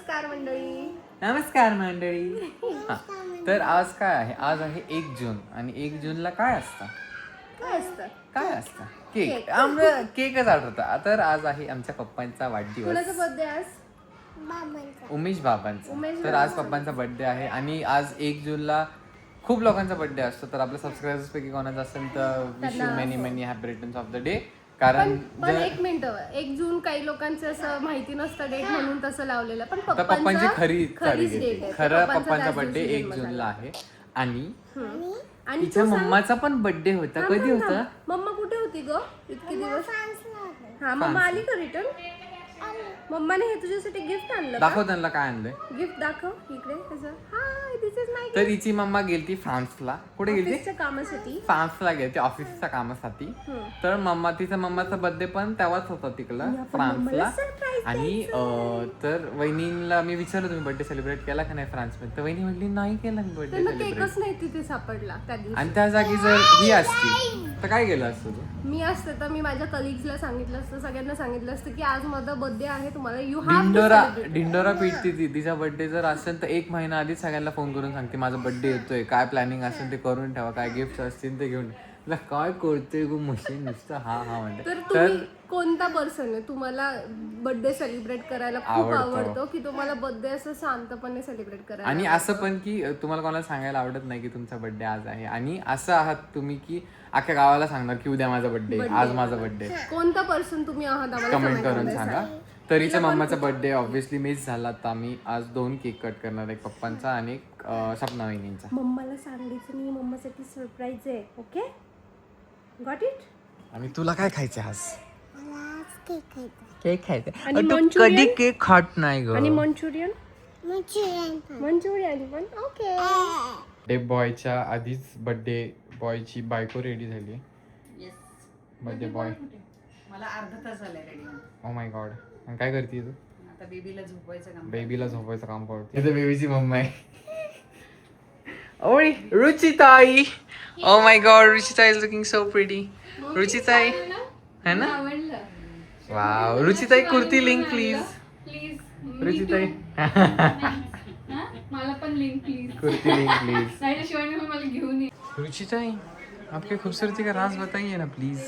नमस्कार मंडळी. नमस्कार मंडळी. तर आज काय आहे? आज आहे 1 जून आणि 1 जूनला काय असतं? काय असतं? केक. आम्हाला केकच आठवतं. तर आज आहे आमच्या पप्पांचा वाढदिवस. कोणाचा बर्थडे आज? उमेश बाबांचा. तर आज पप्पांचा बर्थडे आहे आणि आज 1 जूनला खूप लोकांचा बर्थडे असतो. तर आपल्या सबस्क्रायबर्स पैकी कोणाचा असेल तर wish you many many happy returns of the day. कारण पण एक मिनिट, 1 जून काही लोकांचं असं माहिती नसतं डेट म्हणून तसं लावलेलं, पण पप्पांची खरीच तारीख डेट आहे. खरं पप्पांचा बर्थडे 1 जूनला आहे. आणि तिच्या मम्माचा पण बर्थडे होता. कधी होता? मम्मा कुठे होती ग इतके दिवस? हा, मम्मा आली का रिटर्न? मम्माने हे तुझ्यासाठी गिफ्ट आणलं. दाखव त्यांना काय आणलंय. गिफ्ट दाखव इकडे. हाय, दिस इज माय. तर हिची मम्मा गेलती फ्रान्सला. कुठे गेलती? कामासाठी. फ्रान्सला गेलती ऑफिसच्या कामासाठी. तर तिचा मम्माचा बर्थडे पण तेव्हाच होता तिकडं फ्रान्सला. आणि तर वहिनीला मी विचारलं तुम्ही बर्थडे सेलिब्रेट केला का नाही फ्रान्समध्ये? तर वहिनी म्हटली नाही केला मी बर्थडे सेलिब्रेट. केकच नाही तिथे सापडला त्या दिवशी. आणि त्या जागी जर ही असती तर काय केलं असतं तू? मी असते तर मी माझ्या कलिग्सला सांगितलं असतं, सगळ्यांना सांगितलं असतं की आज माझा बर्थडे आहे, तुम्हाला यू हॅव ढिंडोरा पिटती ती. तिचा बर्थडे जर असेल तर 1 महिना आधीच सगळ्यांना फोन करून सांगते माझा बर्थडे येतोय, काय प्लॅनिंग असेल ते करून ठेवा, काय गिफ्ट असतील ते घेऊन. तुला काय करतोय गो मशीन नुसतं हा म्हणते. तर तुम्ही कोणता पर्सन आहे तुम्हाला बर्थडे सेलिब्रेट करायला खूप आवडतो की तुम्हाला बर्थडे असं शांतपणे सेलिब्रेट करायला? आणि असं पण की तुम्हाला कोणाला सांगायला आवडत नाही की तुमचा बर्थडे आज आहे, आणि असं आहात तुम्ही की अख्ख्या गावाला सांगणार की उद्या माझा बर्थडे, आज माझा बर्थडे. कोणता पर्सन तुम्ही आहात आम्हाला कमेंट करून सांगा. तर हिच्या मम्माचा बर्थडे ऑब्व्हियसली मिस झाला. तर आम्ही आज 2 केक कट करणार, एक पप्पांचा आणि एक सपना वहिनींचा. मम्माला सांगायचं नाही, मम्मासाठी सरप्राईज आहे. Okay, got it. आणि तुला काय खायचं आज? केक खायचा. आणि तू कधी केक खात नाही ग. आणि मंचुरियन पण ओके. बर्थडे बॉयच्या आधीच बर्थडे बॉयची बायको रेडी झाली. बर्थडे बॉय मला अर्धा तास झालाय रेडी. O my God. आणि काय करते तू? आता बेबीला झोपवायचं काम करते. इथे बेबीची मम्मा आहे. ओय रुचिताई. ओ माय गॉड, रुचिताई इज लुकिंग सो प्रिटी. रुचिताई है ना? वाव. रुचिताई कुर्ती लिंक प्लीज. रुचिताई मला पण link please. Kurti link please. त्याशिवाय मी मला घेऊन ये. रुचिताई आपकी खूबसूरती का राज बताइए ना प्लीज.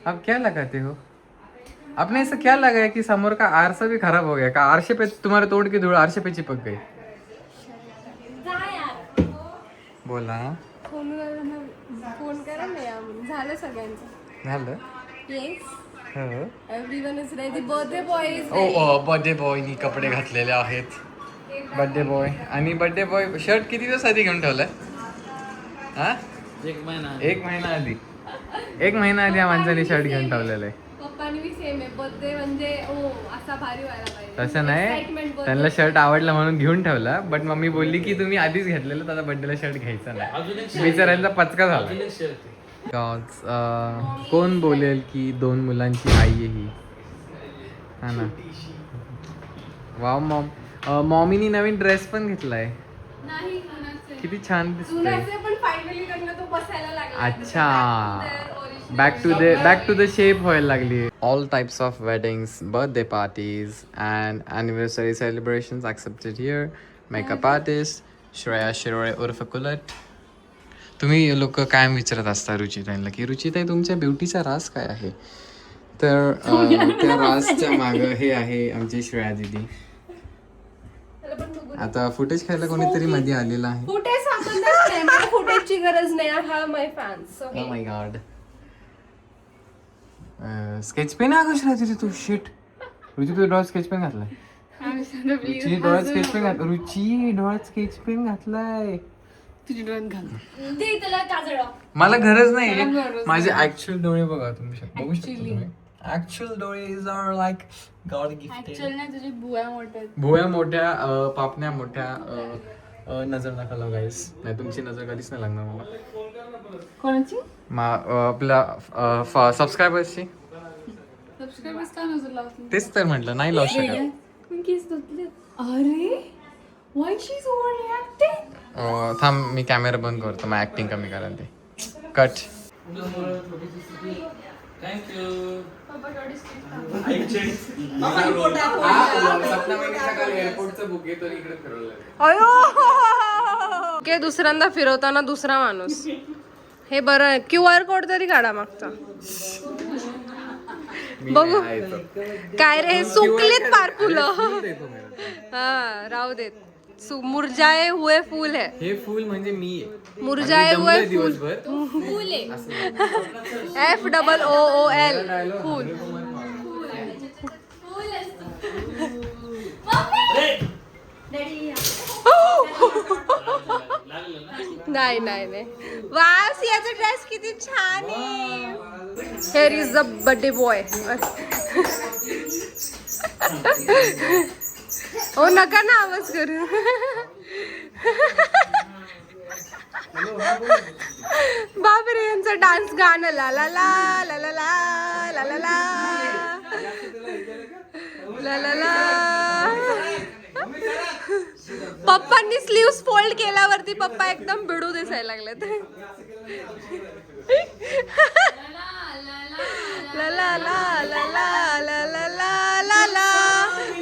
आप क्या लगाते हो? आपने ऐसा क्या लगाया कि समोर का आरसा भी खराब हो गया? का आरसे पे तुम्हारे तोड़ के धूल आरसे पे चिपक गई? बोला. फोन करा ना. झालं सगळ्यांचं. झालं. येस, हो. Everyone is ready. Birthday boy is oh birthday बॉयनी कपडे घातलेले आहेत. Birthday boy. आणि बर्थडे बॉय शर्ट किती दिवस आधी घेऊन ठेवलाय? हा, 1 महिना आधी या माणसाने शर्ट घेऊन ठेवलेलं आहे. पप्पानी बी सेम आहे. बर्थडे म्हणजे असा भारी व्हायला पाहिजे. तसं नाही, त्यांना शर्ट आवडला म्हणून घेऊन ठेवला. बट मम्मी बोलली की तुम्ही आधीच घेतलेलं, त्याचा बर्थडेला शर्ट घ्यायचा नाही. बिचाऱ्यांचा पचका झाला. कोण बोलेल की 2 मुलांची आई आहे ही? हा ना. Wow mom. मॉमीनी नवीन ड्रेस पण घेतलाय. नाही, किती छान दिसतोय. पण फायनली त्यांना तो बसायला लागला. अच्छा, बॅक टू द शेप व्हायला लागली. All types of weddings, birthday parties and anniversary celebrations accepted here. Makeup artist Shreya Shirole उर्फ कुलट. तुम्ही लोक काय विचारत असता रुचिताईंना की रुचिताई तुमच्या ब्युटीचा राज काय आहे? तर त्या राजच्या मागं हे आहे आमची श्रेया दिदी. आता फुटेज खायला कोणीतरी मध्ये आलेला आहे. फुटेज संबंधच नाही, मला फुटेजची गरज नाही. I have my fans. Oh my god. Sketch pen आहे कशाला तिथे तू? शिट. रुची तुझ्या डोळ्यात स्केच पेन घातलाय. रुची डोळ्यात स्केच पेन घातलाय. रुची डोळ्यात स्केच पेन घातलाय. तुझी डोळ्यात घाल. मला गरज नाही. माझे ऍक्च्युअल डोळे बघा तुम्ही. बघू शकता तुम्ही. ऍक्च्युअल डोळे is are like god gifted. Actually ना तुझी बुया मोठ्या. भुवया मोठ्या, पापण्या मोठ्या. नजर नका लावू गाईस, नाही तुमची नजर कधीच नाही लागणार मला. कोणाची? आपल्या सबस्क्रायबर्सची. सबस्क्रायबर्स का नजर लावत? तेच तर म्हटलं, नाही लावू शकत. केस धुतले. अरे व्हाय शी इज ओव्हर रिॲक्टिंग. थांब मी कॅमेरा बंद करतो, मग ऍक्टिंग कमी करा ते. कट. थँक्यू. एअरपोर्टचं बुक घेतो इकडे फिरवलं. अयो ओके, दुसऱ्यांदा फिरवताना दुसरा माणूस. हे बरं, QR कोड तरी काढा मागचा. बघू काय रे, हे सुकलेत पार फुलं. हा राहू देत. मुरझाए हुए फूल है. हे फुल म्हणजे मी आहे. मुरझाए हुए फूल. दिवसभर फूल आहे. FOOOL फूल. नाही नाही नाही. वाव, सियाचा ड्रेस किती छान आहे. Here is the birthday boy. ओ नका ना आवाज करू. बापरे, यांचा डान्स गाणं ला ला ला ला ला ला ला ला ला ला ला. पप्पांनी स्लीव्स फोल्ड केल्यावरती पप्पा एकदम बिडू दिसायला लागलेत. ला ला ला ला ला ला ला ला ला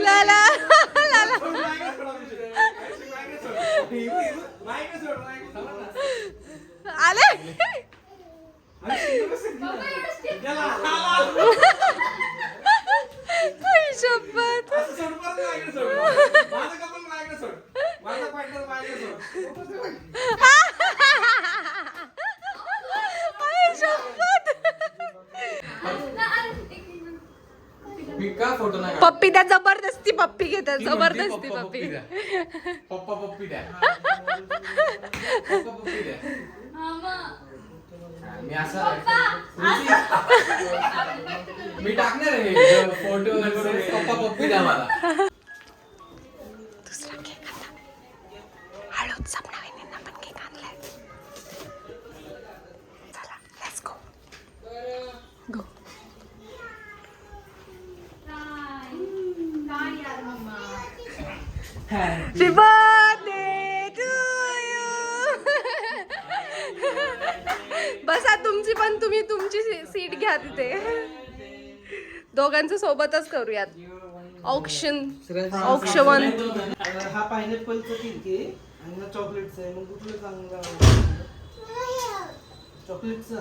ला ला ला. आले शपथ. मी का फोटो नाही काढत? पप्पी द्या, जबरदस्ती पप्पी घेतात. जबरदस्ती पप्पा पप्पी. द्या. पप्पा पप्पी द्या. पप्पा पप्पी द्या. मी असं मी टाकणार आहे फोटो. पप्पा पप्पी द्या मला. दुसरा केक आता. हळूच सपना वहिनींना पण केक आणलाय. चला let's go. Go. Happy birthday to you. बसा, तुमची पण तुम्ही तुमची सीट घ्या तिथे. दोघांचं सोबतच करूयात. औक्षण. हा पायनॅपलचा केक आहे आणि हा चॉकलेटचा आहे. मग कुठलं चांगलं चॉकलेटचा?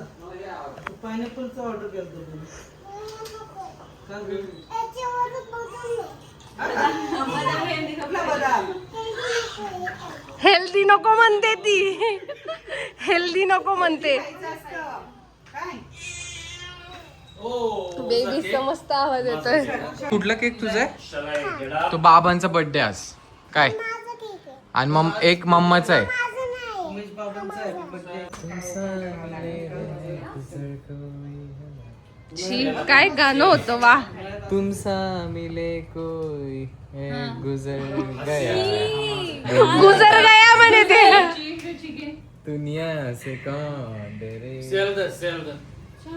पायनॅपलचा ऑर्डर केला तुम्ही हेल्दी नको म्हणते ती. हेल्दी नको म्हणते. बेबी मस्त आवाज येतोय. कुठला केक तुझा आहे? तो बाबांचा बर्थडे आज काय? आणि एक मम्माचा आहे. उमेश बाबांचा आहे बर्थडे. काय गाणं होतं वा. तुमसा मिले कोई गुजर गया. गुजर गया म्हणे ते. दुनिया से कौन डरे.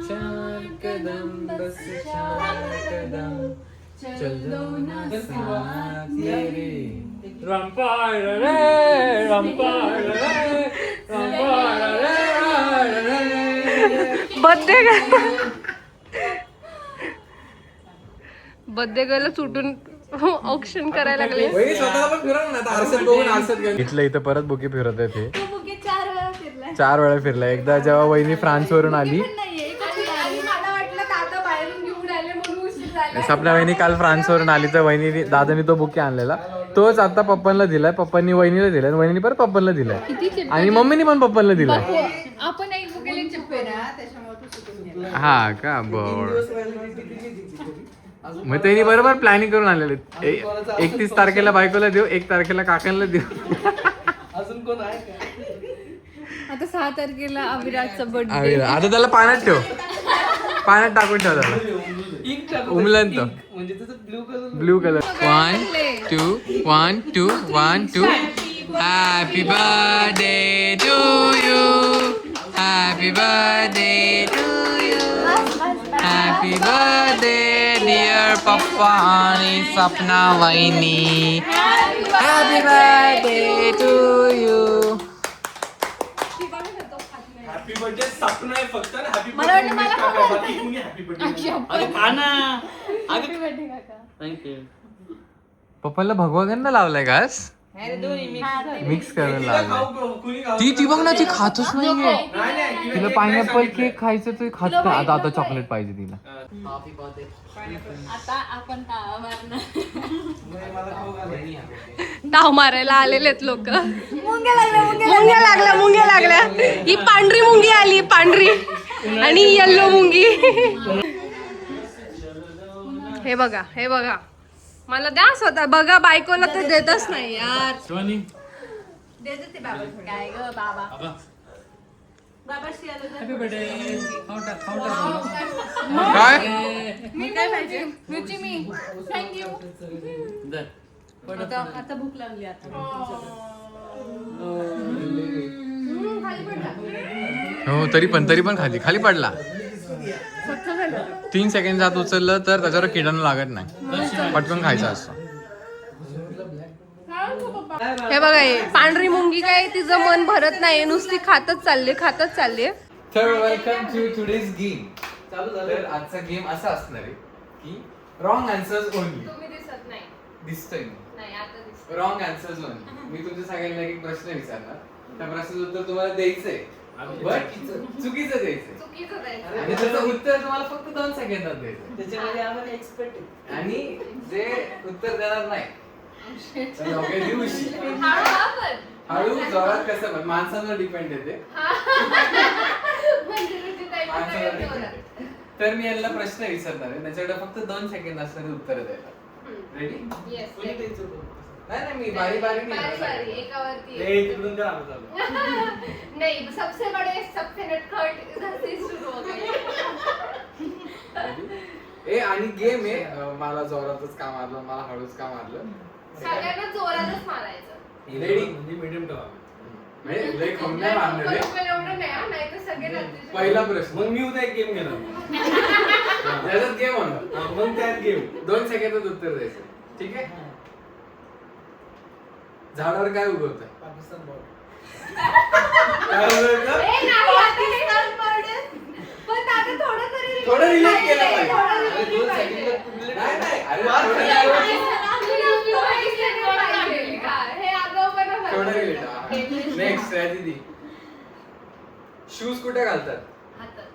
चार कदम बस चार कदम चल दो ना साथ मेरे. बर्थडे गर्ल सुटून ऑक्शन करायला लागले. इथलं इथं परत बुके फिरत आहे ते. 4 वेळा फिरला. एकदा जेव्हा वहिनी फ्रान्स वरून आली. सपना वहिनी काल फ्रान्स वरून आली तर वहिनी दादानी तो बुके आणलेला. तोच आता पप्पांना दिलाय. पप्पांनी वहिनीला दिलाय. वहिनीने परत पप्पांना दिलाय. आणि मम्मीने पण पप्पांना दिलाय. आपण एक बुकेले चिपके ना त्याच्यामुळे तू हा का बर. मग त्यांनी बरोबर प्लॅनिंग करून आलेले. 31 तारखेला बायकोला देऊ, 1 तारखेला काकांना देऊ. अजून कोण आहे का? आता 6 तारखेला अविराजचा बर्थडे. आता त्याला पाण्यात ठेव. पाण्यात टाकून ठेव त्याला. उमलन तो म्हणजे त्याचं blue colour. 1 2 1 2 1 2. Happy birthday to you. Happy birthday to you. Happy birthday dear पप्पा आणि सपना वहिनी. Happy birthday to you. Birthday Sapan आहे फक्त ना हॅपी मला वाटलं मला बाकी कोणी हॅपी बर्थडे अगं खा ना Happy birthday, काका. थँक्यू. पप्पाला भगवा लावलाय घास मिक्स करून लावलाय ती बघ ना ती खातच नाहीये तिला पायनॅपल केक खायचं तर खात नाही. आता आता चॉकलेट पाहिजे तिला. आता आपण तावा मारणार. ताव मारायला आलेलेत लोक. मुंग्या लागल्या ही पांढरी मुंगी आली, पांढरी आणि येल्लो मुंगी. हे बघा मला द्या स्वतः. बघा बायकोला तर देतच नाही यार. देते ते बाबा. काय ग बाबा. बाबाशी आलो तर. काय मी काय पाहिजे रुची मी थँक्यू. आता भूक लागली आता. हो तरी पण खाली पडला. 3 सेकंड आत उचललं तर त्याच्यावर किडाणू लागत नाही. पटकन खायचा असतो. हे बघा हे पांढरी मुंगी काय तिचं मन भरत नाही, नुसती खातच चालले. तर वेलकम टू टुडेज गेम. तर आजचा गेम असा असणार आहे की रॉंग आन्सर्स ओनली. तुम्ही दिसत नाही. दिसतोय मी. नाही आता दिसत. Wrong answers only. मी तुमच्या सगळ्यांना एक प्रश्न विचारणार. त्या प्रश्नाचं उत्तर तुम्हाला द्यायचंय, बट चुकीचं द्यायचंय. चुकीचं द्यायचं. आणि त्याचं उत्तर तुम्हाला फक्त 2 सेकंदात द्यायचं. त्याच्यामध्ये आम्हाला एक्सपेक्ट आणि जे उत्तर देणार नाही तर दोघे दिवशी हळू जोरात कसं पण माणसांवर डिपेंड येते. माणसावर depend आहे. तर मी यांना प्रश्न विचारणार आहे, त्याच्याकडे फक्त 2 सेकंद असणारे उत्तर द्यायला. रेडी? नाही मी बारी एकावरती तिकडून द्या आम्हाला. नहीं, सबसे बड़े सबसे नटखट इधर से शुरू हो गए. ए आणि गेम आहे मला जोरातच का मारलं, मला हळूच का मारलं. सगळ्यांना जोरातच मारायचं. रेडी? म्हणजे मीडियम ठेवा. म्हणजे लय खम नाही मारणार रे. बरोबर एवढं नाही हा, नाहीतर सगळे नंतर. पहिला प्रश्न. मग मी उद्या एक गेम घेणार. त्याच्यात गेम होणार. मग त्यात गेम 2 सेकंदात उत्तर द्यायचं. ठीक आहे? झाडावर काय उगवतं? पाकिस्तान बॉर्डर. ए, नाही, आता हे not murder. पण आता थोडं तरी थोडं relate केलं पाहिजे. थोडं अरे relate 2 पाहिजे. सेकंदात नाही अरे मार थोडं खाल्ला. relate पाहिजे. हा, हे आगाऊपणा झाला. थोडं relate. नेक्स्ट दीदी. शूज कुठे घालतात? हातात.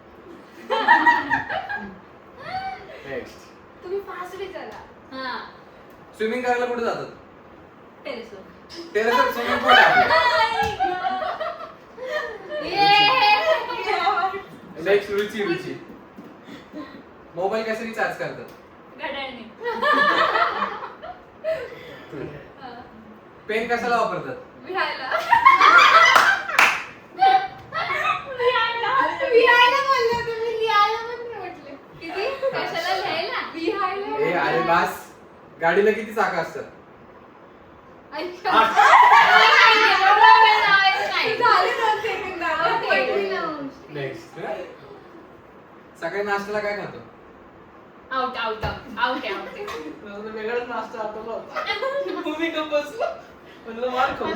नेक्स्ट. तुम्ही फास्ट विचारा. हा स्विमिंग करायला कुठे जातात? टेरेसवर. टेरेसवर स्विमिंग पूल आहे. नेक्स्ट रुची. मोबाईल कसे रिचार्ज करतात? घड्याळने. पेन कशाला वापरतात? विहायला. किती? कशाला लिहायला? विहायला. ए अरे बास. गाडीला किती चाकं असतात? नेक्स्ट. सकाळी नाश्त्याला काय खातो? वेगळाच नाश्ता आठवला होता. तुम्ही गप्प बसला. म्हणलं मार खाऊ.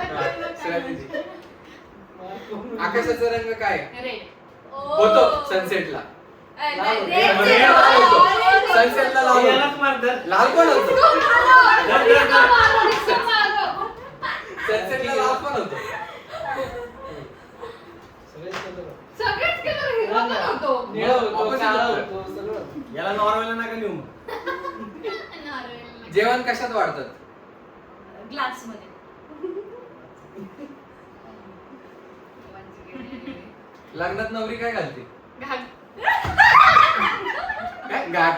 strategy. आकाशाचा रंग काय रेड. होतो सनसेटला? सनसेटला लाल होतो. यालाच मारतात. लाल पण होतो. सनसेटला लाल पण होतो. सगळेच केलं हिरो पण होतो. निळा होतो, Opposite काळा उत्तर. होतो, सगळं होतं. याला नॉर्वेला नका नेऊ मग. जेवण कशात वाढतात? ग्लास मध्ये. लग्नात नवरी काय घालते? घाग. काय गाठ.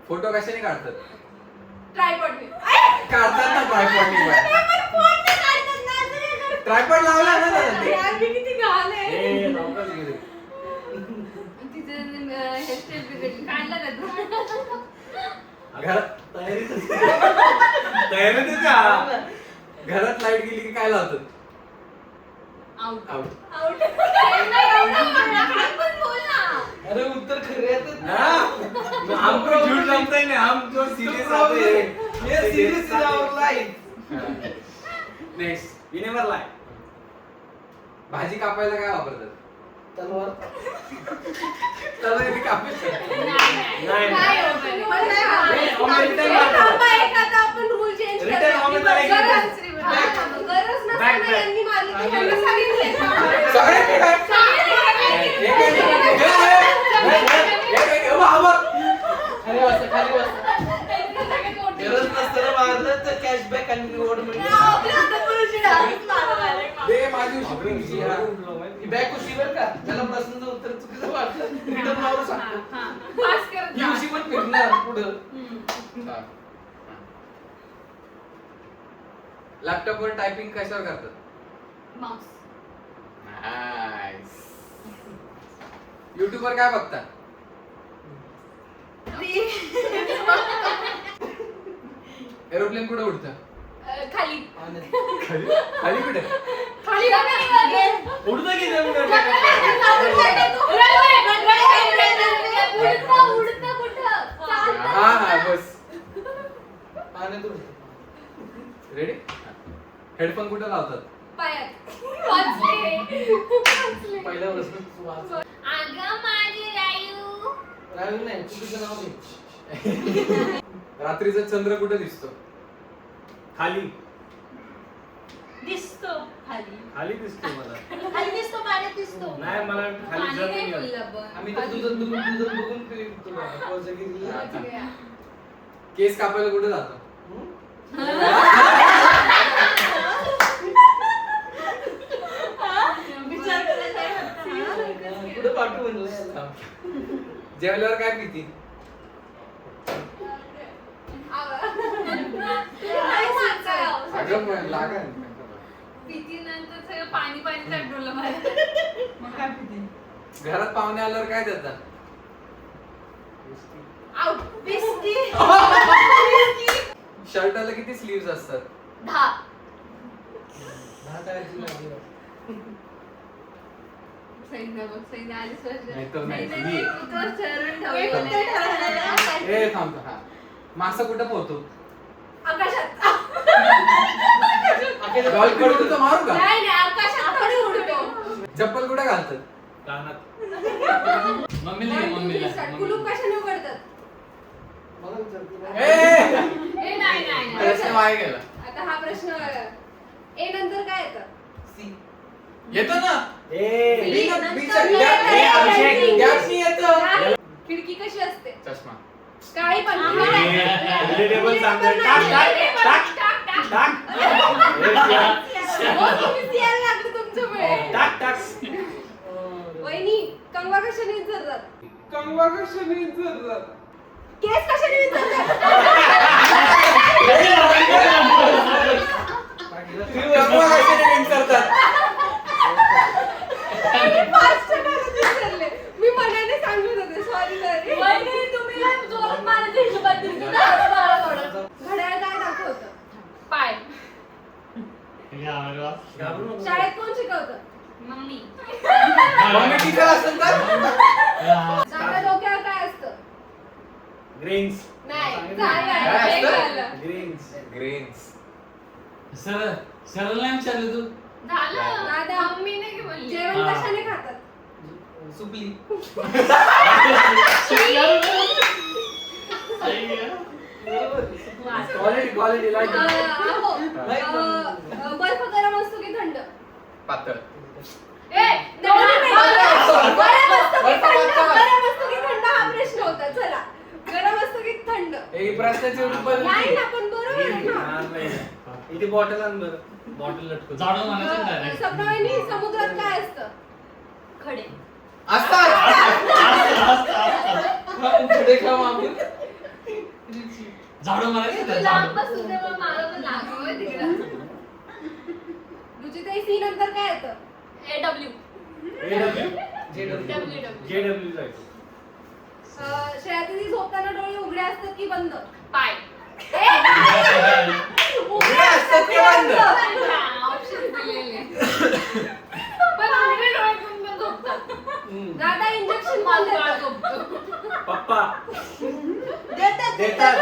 फोटो कशाने काढतात? ट्रायपॉडने. काढतात ना ट्रायपॉडने. ट्रायपॉड लावला ना दादा ते. किती घाण आहे. ए, लवकर गेले. तिचं हेअरस्टाईल बिघडली. काढला का तू? घरात तयारीत आहे का? घरात लाईट गेली की काय लावतात? आउट. आउट. अरे उत्तर खरे येतात ना. हमको झूठ जमता ही नहीं. हम जो सीरियस आते हैं ये serious life. Next. You never lie. भाजी कापायला काय वापरतात? तलवार. तलवारीने कापायचं. नाही. काय हो बरं? अमेरिकन थांबा, एक आता आपण rule change Return करूया. अमेरिकन आहे. गरज Back. गरज नसताना Back. यांनी मारली की ह्यांना सांगितलंय. सगळ्यांनी काय? खाली वाजता, खाली वाजता. गरज नसताना मारलं तर कॅशबॅक आणि रिवॉर्ड मिळते. दे माझी उशी. ही बॅग उशी बरं का? त्याला प्रश्नाचं उत्तर चुकीचं वाटलं रिटर्न मारू सांगतो. पास करत ही जा. उशी पण फिरणार पुढं. लॅपटॉप वर टायपिंग कशावर करतात? Mouse. नाईस. युट्यूब वर काय बघता? एरोप्लेन कुठे उडतं? खाली खाली खाली कुठे? खाली उडतं की नाही उडत? उडतं कुठं? हा हा बस. पाण्यात उडतं. रेडी? हेडफोन कुठे लावतात? पायात वाचले. पहिल्या प्रश्न वाच. अगं माझी रायू. राहील नाही चुकीचं नाव घे. रात्रीचा चंद्र कुठे दिसतो? खाली दिसतो खाली. खाली दिसतो मला. खाली दिसतो पाण्यात दिसतो. नाही मला खाली पाणी जर नाही नाही बोललं आलं. पण. आम्ही तर तुझं बघून तुला कोजागिरीला. केस कापायला कुठे जातो? विचार करायचा आहे. कुठं पाठवू म्हणलं याला? जेवल्यावर काय पिती? अगं पण लागा. भीतीनंतर सगळं पाणी पाणी चढवलं मला. घरात पाहुणे आल्यावर काय देतात? आउट बिस्की. शर्टाला किती स्लीव्स असतात? 10. भाताची लागली. सैन्य बघ सैन्य आली स्वर्ग. नाही तर नाही. नाही, तो चरण ठेवलेलं ए आहे. थांब हा. मासा कुठं पोहतो? आकाशात. डॉल कडून तर मारू का? नाही नाही आकाशात थोडी उडतो. चप्पल कुठे घालतात? कानात. कुलूप कशाने उघडतात? मला विचारते ना. ए ए नाही नाही प्रश्न वाया गेला. आता हा प्रश्न ए नंतर काय येतं? सी. येतो ना? ए बी ना- नंतर बीचा- नाही, गॅप- नाही, अभिषेक, नाही. गॅपनी येतो. खिडकी कशी असते? चष्मा. काळी पण रिलेटेबल सांगतोय. टाक टाक टाक टाक. लागलं तुमच्यामुळे. टाक टाक. वहिनी कंगवा कशाने विचारतात? कंगवा कशाने विचारतात? केस कशाने विचारतात? कंगवा कशाने विचारतात? Fast करायला विसरले. मी मनाने सांगत होते सॉरी सॉरी. वहिनी तुम्ही ना जोरात मारायच्या हिशोबात दिसतं. घड्याळ काय दाखवतं? पाय. घाबरू नको. शाळेत कोण शिकवतं? मम्मी. मम्मी टीचर असेल तर? आपल्या डोक्यावर काय असतं? ग्रेन्स. नाही काय झालं. असतं? ग्रेन्स. ग्रेन्स. सरळ नाही विचारलं तू. दादा मम्मीने की बोलली जेवण कशाने खातात? सुपली. Quality like. बर्फ गरम असतो की थंड? पातळ. गरम असतो की थंड हा प्रश्न होता. चला गरम असतो की थंड? हे प्रश्नाची उत्तर नाही ना पण बरोबर आहे ना. इथे बॉटल आण बरं. बॉटल लटकवतो. झाडं म्हणायचं direct. सप्तवाहिनी समुद्रात काय असतं? खडे. असतात. पुढे खा मागून. झाडं म्हणायचं तू ना, लांब झाडं. बसून दे, मग मला पण लागू आहे तिकडं. रुचिताई सी नंतर काय येतं? AW. जेडब्ल्यू जायचं. श्रेयाती झोपताना डोळे उघडे असतात की बंद? पाय. उघडे असतात की बंद? ऑप्शन दिलेले. पण उघडे डोळे बंद झोपतात. दादा इंजेक्शन कोण देतं? पप्पा देतात.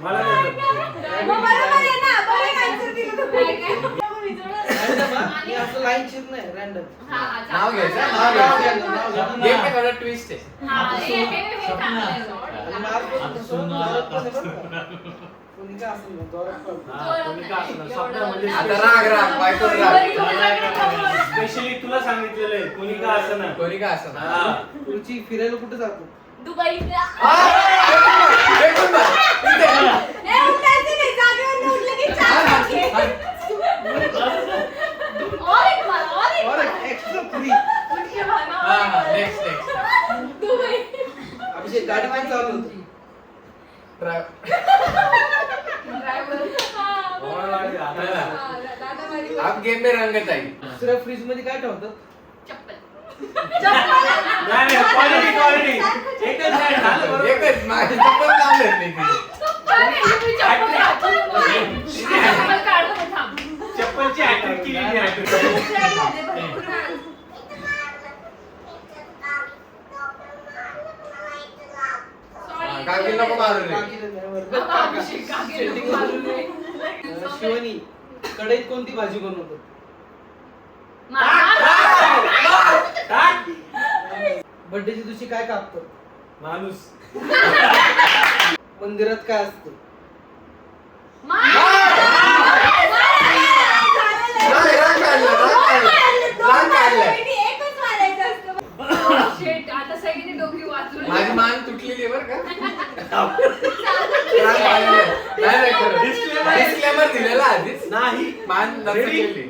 मला देतात. मग बरोबर आहे ना. बरं answer दिलं तुम्ही. काय? मी असं लाईन चित नाही रॅन्डम. नाव घ्यायचं नाव नाव घ्यायचं. घ्यायचं गेम मध्ये थोडा ट्विस्ट आहे आणि मार्क पण तसं जोरात पण आहे बरं का. कोणी काय असेल ना, जोरात पण. आता राग राग बायको राग स्पेशली तुला सांगितलेलं आहे कोणी का असं ना कोणी का असं ना रुची फिरायला कुठे जातो? दुबई इथे. और एक्स्ट्रा फ्री. नेक्स्ट अभिषेक गाडी पण चालवतो. आप गेम में रंगत आई दुसऱ्या फ्रीज मध्ये काय ठेवतात? नाही क्वालिटी एकच नाही झालं बरोबर. एकच माझं पण नाव घेतलं की चप्पलची हॅट्रिक केली मी हॅट्रिक. काकी नको मारू रे काकीला नाही बरं. शिवानी कढईत कोणती भाजी बनवतात? बर्थडेच्या दिवशी काय कापतात? माणूस मंदिरात काय असतं? आता सगळी डोकी वाचून माझी मान तुटलेली आहे बरं का राग काढलंय. नाही खरं डिस्क्लेमर दिलेला आधीच नाही. मान नसलेली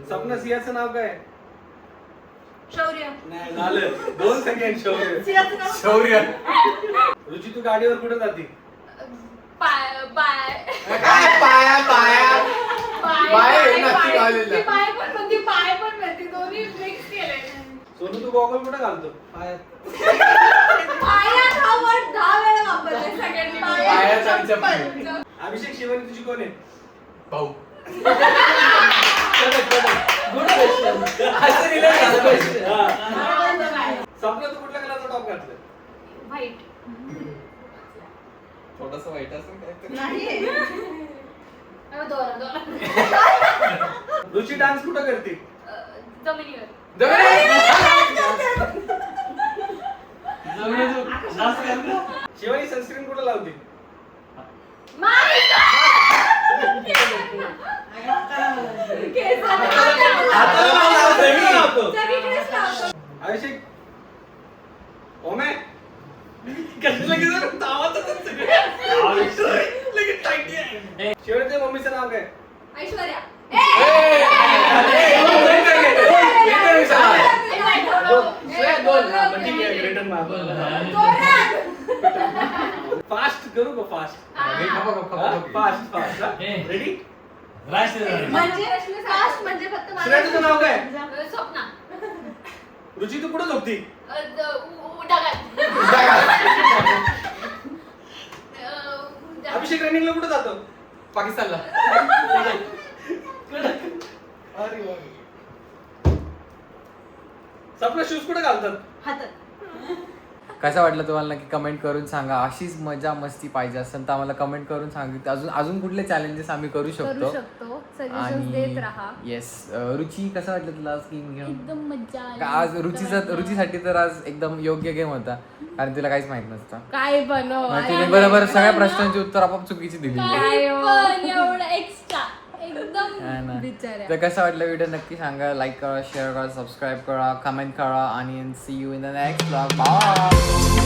सपना सिंहाचं नाव काय? शौर्य नाही झालं 2 सेकंड शौर्य. शौर्य रुची तू गाडीवर कुठे जाते? पाय काय पाया पाया बाय नक्की घालेलं. पाय पण म्हणते पाय पण म्हणते दोन्ही मिक्स केले सोनू तू गॉगल कुठे घालतो? पायात. पायात हा वर्ड 10 वेळा वापरलाय सगळ्यांनी पायात आणि चप्पल. अभिषेक शिवानी तुझी कोण आहे? भाऊ गुड क्वेश्चन. असं दिलं का? हा. सपना तू कुठल्या कलरचा टॉप घातलाय? व्हाईट थोडंसं वाईट असेल काहीतरी. दोरा रुची डान्स कुठं करते? जमिनीवर शिवानी सनस्क्रीन कुठं लावते? अभिषेक ओमे शेवटच्या मम्मीचं नाव काय? ऐश्वर्या फास्ट करू का? Fast fast fast ready? म्हणजे फक्त श्रेयाचं नाव काय? स्वप्ना रुची तू कुठं झोपती? अभिषेक रनिंगला कुठं जातो? पाकिस्तानला अरे वा. सपना शूज कुठं घालतात? हातात कसं वाटलं तुम्हाला नक्की कमेंट करून सांगा. अशीच मजा मस्ती पाहिजे असेल तर आम्हाला कमेंट करून सांगितलं. अजून कुठले चॅलेंजेस आम्ही करू शकतो सजेशन देत राहा. येस रुची कसं वाटलं तुला गेम घेऊन? एकदम मज्जा आली. आज रुचीसाठी तर आज एकदम योग्य गेम होता कारण तिला काहीच माहित नसतं. काय बनव तिने बरोबर सगळ्या प्रश्नांची उत्तर आपोआप चुकीची दिली. एवढं एक्स्ट्रा एकदम है ना. बिचाऱ्या. तर कसं वाटलं व्हिडिओ नक्की सांगा. लाईक करा, शेअर करा, सबस्क्राईब करा, कमेंट करा आणि see you in the next blog. Bye.